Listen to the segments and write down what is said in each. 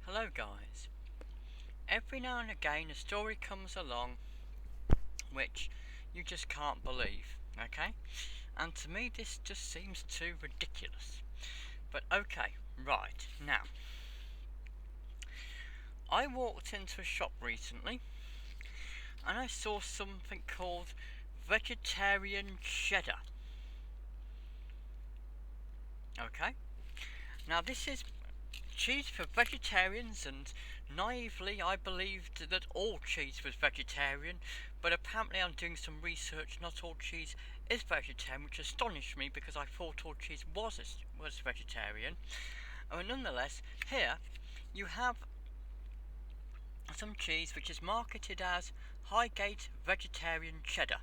Hello guys. Every now and again a story comes along which you just can't believe, okay? And to me this just seems too ridiculous. But okay, right, now. I walked into a shop recently and I saw something called vegetarian cheddar. Okay? Now this is cheese for vegetarians, and naively I believed that all cheese was vegetarian, but apparently I'm doing some research, not all cheese is vegetarian, which astonished me because I thought all cheese was vegetarian. Nonetheless, here you have some cheese which is marketed as Highgate Vegetarian Cheddar.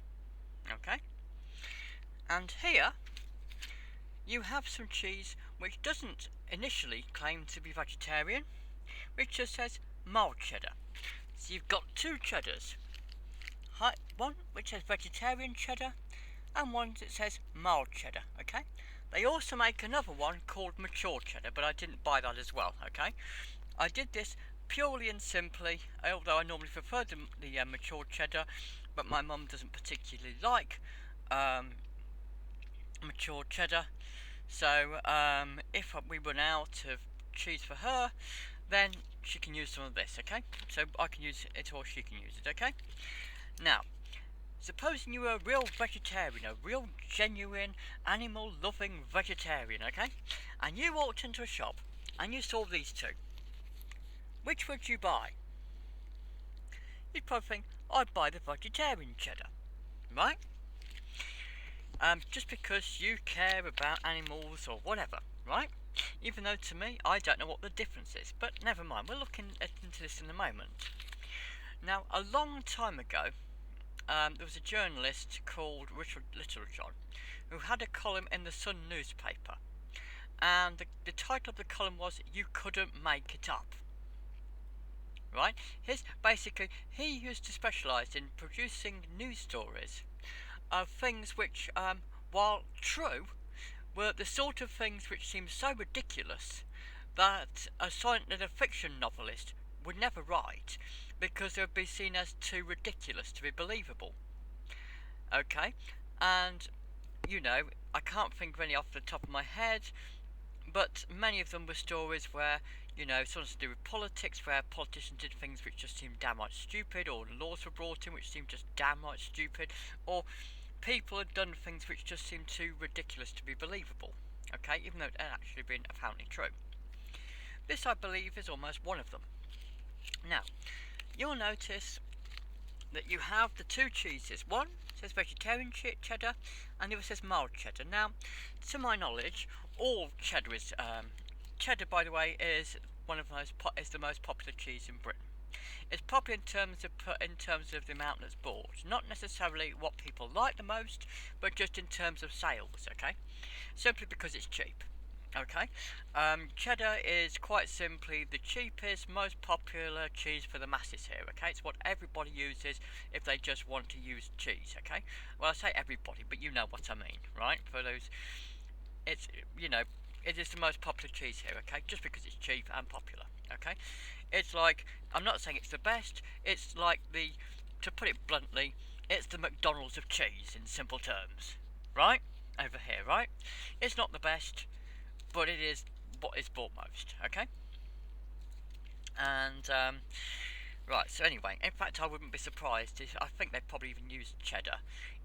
Okay? And here you have some cheese which doesn't initially claim to be vegetarian, which just says mild cheddar. So you've got two cheddars. One which says vegetarian cheddar and one that says mild cheddar, okay? They also make another one called mature cheddar, but I didn't buy that as well, okay? I did this purely and simply, although I normally prefer the mature cheddar, but my mum doesn't particularly like mature cheddar. So if we run out of cheese for her, then she can use some of this, okay? So I can use it or she can use it, okay? Now, supposing you were a real vegetarian, a real genuine animal-loving vegetarian, okay? And you walked into a shop and you saw these two. Which would you buy? You'd probably think, I'd buy the vegetarian cheddar, right? Just because you care about animals or whatever, right? Even though to me, I don't know what the difference is, but never mind, we're looking into this in a moment. Now, a long time ago, there was a journalist called Richard Littlejohn who had a column in the Sun newspaper, and the title of the column was "You Couldn't Make It Up." Right? He used to specialise in producing news stories of things which, while true, were the sort of things which seemed so ridiculous that a fiction novelist would never write because they would be seen as too ridiculous to be believable. Okay? And, I can't think of any off the top of my head, but many of them were stories where, something to do with politics, where politicians did things which just seemed downright stupid, or laws were brought in which seemed just downright stupid, or people had done things which just seemed too ridiculous to be believable, okay, even though it had actually been apparently true. This, I believe, is almost one of them. Now, you'll notice that you have the two cheeses. One says vegetarian cheddar, and the other says mild cheddar. Now, to my knowledge, all cheddar is cheddar. By the way, is the most popular cheese in Britain. It's popular in terms of the amount that's bought, not necessarily what people like the most, but just in terms of sales. Okay, simply because it's cheap. Okay, cheddar is quite simply the cheapest, most popular cheese for the masses here. Okay, it's what everybody uses if they just want to use cheese. Okay, well, I say everybody, but you know what I mean, right? For those, it's it is the most popular cheese here. Okay, just because it's cheap and popular. Okay, it's like, I'm not saying it's the best. It's like to put it bluntly, it's the McDonald's of cheese in simple terms, right? Over here, right? It's not the best, but it is what is bought most, okay? And, right, so anyway, in fact, I wouldn't be surprised if, I think they probably even used cheddar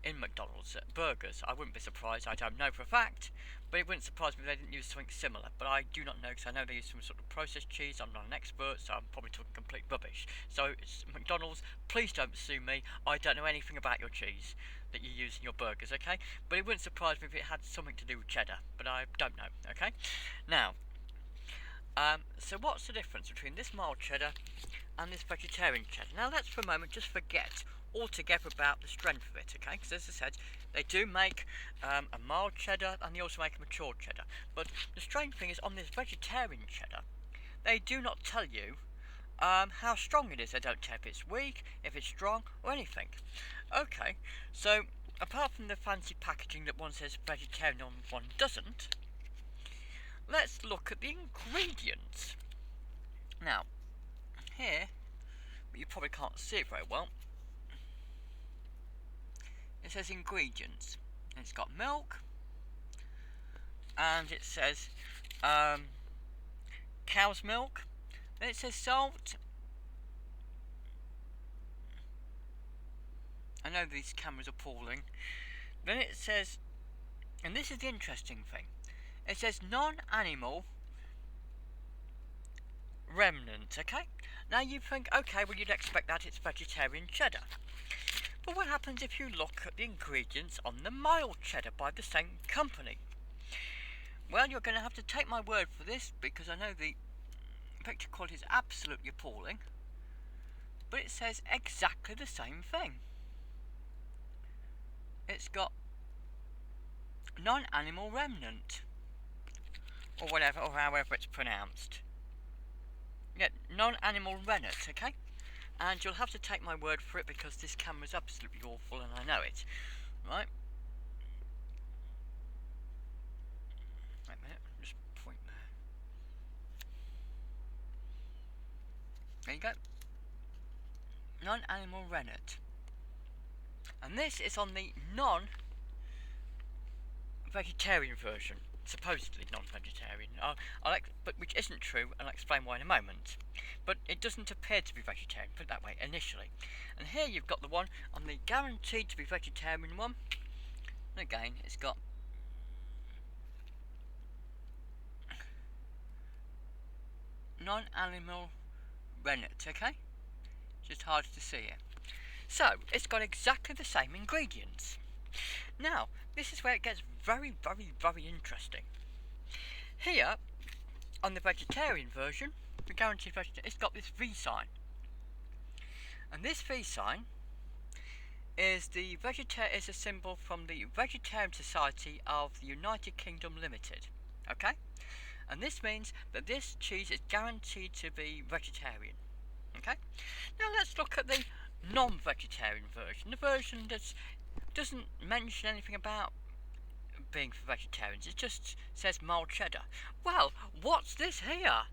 in McDonald's burgers. I wouldn't be surprised, I don't know for a fact, but it wouldn't surprise me if they didn't use something similar. But I do not know, because I know they use some sort of processed cheese. I'm not an expert, so I'm probably talking complete rubbish. So, McDonald's, please don't sue me. I don't know anything about your cheese that you use in your burgers, okay? But it wouldn't surprise me if it had something to do with cheddar, but I don't know, okay? Now, so what's the difference between this mild cheddar and this vegetarian cheddar? Now let's for a moment just forget altogether about the strength of it, okay? Because as I said, they do make a mild cheddar and they also make a mature cheddar. But the strange thing is, on this vegetarian cheddar, they do not tell you how strong it is. They don't tell if it's weak, if it's strong, or anything. Okay, so apart from the fancy packaging that one says vegetarian and one doesn't, let's look at the ingredients. Now, probably can't see it very well. It says ingredients. And it's got milk, and it says cow's milk. Then it says salt. I know these cameras are appalling. Then it says, and this is the interesting thing, it says non-animal remnant, okay? Now you think, okay, well you'd expect that it's vegetarian cheddar. But what happens if you look at the ingredients on the mild cheddar by the same company? Well, you're going to have to take my word for this, because I know the picture quality is absolutely appalling. But it says exactly the same thing. It's got non-animal remnant, or whatever, or however it's pronounced. Yeah, non-animal rennet, okay? And you'll have to take my word for it, because this camera's absolutely awful and I know it. Right? Wait a minute, just point there. There you go. Non-animal rennet. And this is on the non-vegetarian version. Supposedly non-vegetarian, but which isn't true, and I'll explain why in a moment. But it doesn't appear to be vegetarian, put it that way, initially. And here you've got the one on the guaranteed to be vegetarian one. And again, it's got non-animal rennet, okay? Just hard to see it. So, it's got exactly the same ingredients. Now, this is where it gets very, very, very interesting. Here, on the vegetarian version, the guaranteed vegetarian, it's got this V sign. And this V sign is is a symbol from the Vegetarian Society of the United Kingdom Limited. Okay? And this means that this cheese is guaranteed to be vegetarian. Okay? Now let's look at the non-vegetarian version. The version that doesn't mention anything about being for vegetarians. It just says mild cheddar. Well, what's this here?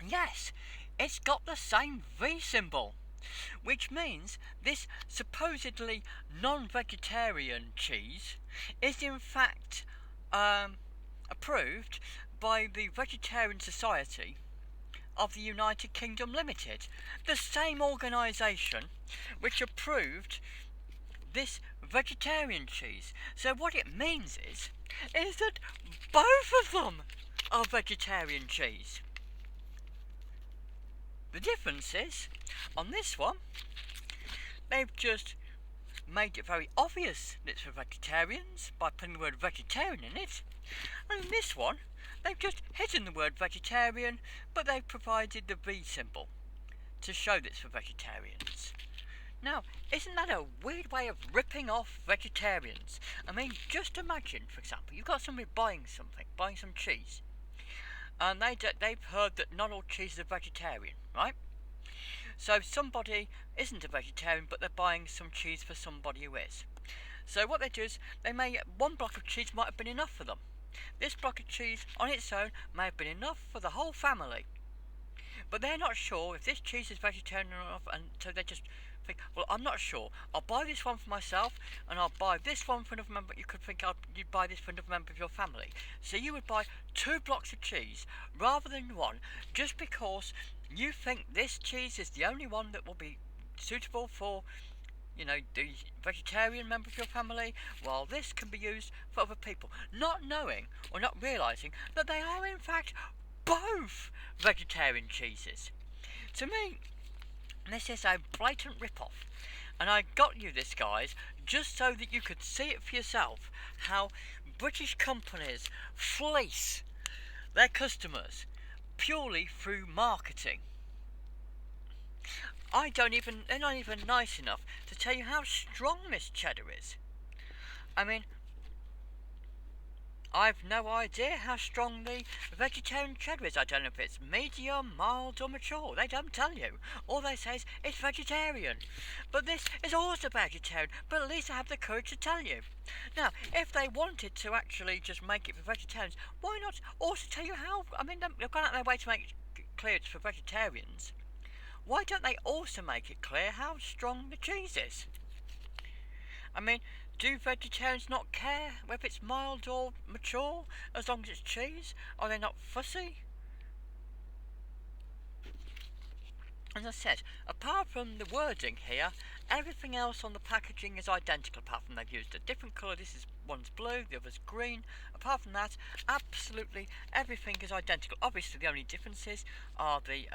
Yes, it's got the same V symbol, which means this supposedly non-vegetarian cheese is in fact approved by the Vegetarian Society of the United Kingdom Limited, the same organisation which approved this vegetarian cheese. So what it means is that both of them are vegetarian cheese. The difference is, on this one, they've just made it very obvious that it's for vegetarians by putting the word vegetarian in it, and in this one, they've just hidden the word vegetarian, but they've provided the V symbol to show that it's for vegetarians. Now, isn't that a weird way of ripping off vegetarians? I mean, just imagine, for example, you've got somebody buying some cheese, and they've heard that not all cheese is vegetarian, right? So somebody isn't a vegetarian, but they're buying some cheese for somebody who is. So what they do is, one block of cheese might have been enough for them. This block of cheese on its own may have been enough for the whole family. But they're not sure if this cheese is vegetarian enough, and so they just think, well, I'm not sure. I'll buy this one for myself, and I'll buy this one for another member. You could think you'd buy this for another member of your family. So you would buy 2 blocks of cheese rather than one, just because you think this cheese is the only one that will be suitable for, the vegetarian member of your family, while this can be used for other people, not knowing or not realising that they are in fact both vegetarian cheeses. To me, this is a blatant rip-off, and I got you this, guys, just so that you could see it for yourself, how British companies fleece their customers purely through marketing. They're not even nice enough to tell you how strong this cheddar is. I mean, I've no idea how strong the vegetarian cheddar is. I don't know if it's medium, mild or mature. They don't tell you. All they say is it's vegetarian. But this is also vegetarian, but at least they have the courage to tell you. Now, if they wanted to actually just make it for vegetarians, why not also tell you how? I mean, they've gone out of their way to make it clear it's for vegetarians. why don't they also make it clear how strong the cheese is? I mean, do vegetarians not care whether it's mild or mature as long as it's cheese? Are they not fussy? As I said, apart from the wording here, everything else on the packaging is identical, apart from they've used a different colour. This is one's blue, the other's green. Apart from that, absolutely everything is identical. Obviously the only differences are the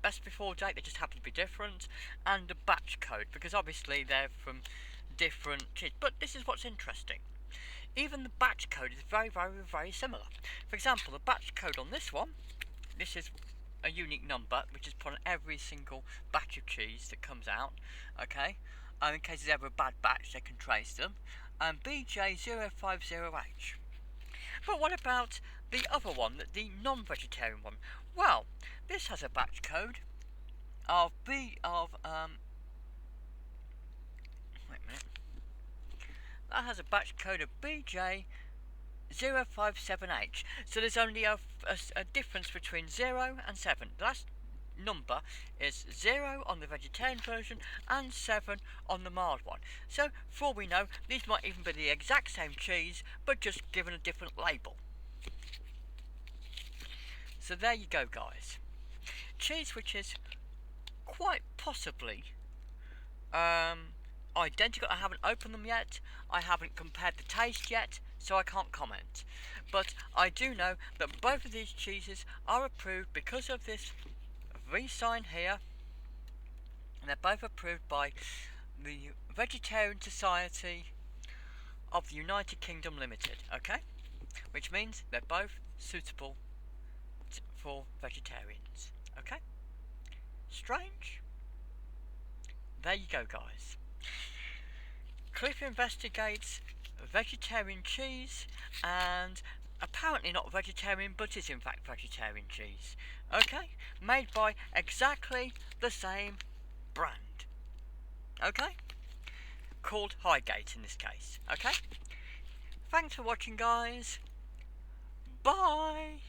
best before date, they just happen to be different, and the batch code, because obviously they're from different cheese. But this is what's interesting. Even the batch code is very, very, very similar. For example, the batch code on this one, this is a unique number which is put on every single batch of cheese that comes out, okay? In case there's ever a bad batch, they can trace them. BJ050H. But what about the other one, the non-vegetarian one? Well, this has a batch code of wait a minute. That has a batch code of BJ057H. So there's only a difference between 0 and 7. The last number is 0 on the vegetarian version and 7 on the mild one. So for all we know, these might even be the exact same cheese, but just given a different label. So there you go, guys. Cheese which is quite possibly identical. I haven't opened them yet. I haven't compared the taste yet, so I can't comment. But I do know that both of these cheeses are approved because of this V sign here, and they're both approved by the Vegetarian Society of the United Kingdom Limited, okay? Which means they're both suitable for vegetarians, okay? Strange? There you go, guys. Cliff investigates vegetarian cheese, and apparently not vegetarian, but is in fact vegetarian cheese. Okay? Made by exactly the same brand. Okay? Called Highgate in this case. Okay? Thanks for watching, guys. Bye!